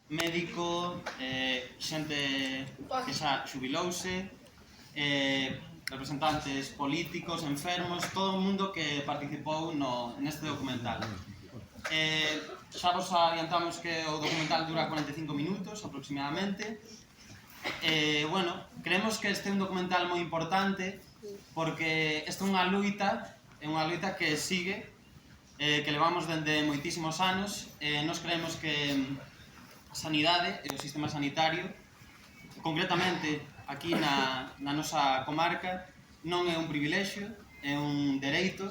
médico, xente que xa xubilouse, representantes políticos, enfermos, todo o mundo que participou neste documental. Xa vos adiantamos que o documental dura 45 minutos aproximadamente. Bueno, creemos que este é un documental moi importante porque esta é unha loita que sigue, que levamos dende moitísimos anos. Nos creemos que a sanidade e o sistema sanitario, concretamente aquí na nosa comarca, non é un privilexio, é un dereito,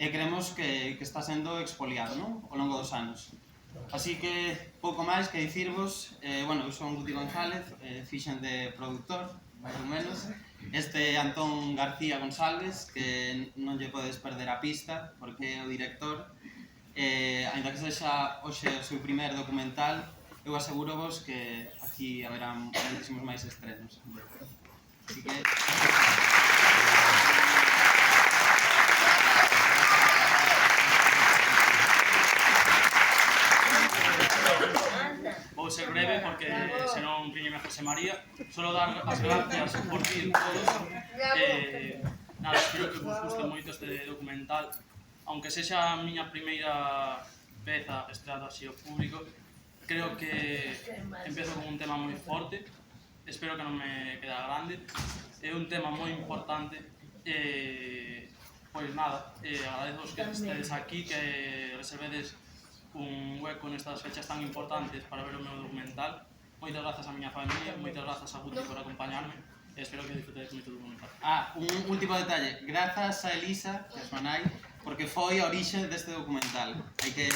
e creemos que está sendo expoliado, non? Ao longo dos anos. Así que, pouco máis que dicirvos, bueno, eu son Guti González, fixen de productor, máis ou menos. Este é Antón García González, que non lle podes perder a pista, porque é o director. Ainda que sexa hoxe o seu primer documental, eu aseguro-vos que aquí haberá moitísimos máis estrenos. Así que... Vou ser breve porque senón riñeme a José María. Solo dar as gracias por vir todos. Nada, espero que vos guste moito este documental. Aunque sexa a miña primeira peza estreada así ao público, creo que empezo con un tema moi forte. Espero que non me queda grande. É un tema moi importante. Pois nada, agradezos que estedes aquí, que reservedes un hueco nestas fechas tan importantes para ver o meu documental. Moitas grazas a miña familia, moitas grazas a Guti por acompañarme e espero que disfrutedes moito do documental. Un último detalle, grazas a Elisa, que é súa nai, porque foi a orixe deste documental. Hai que...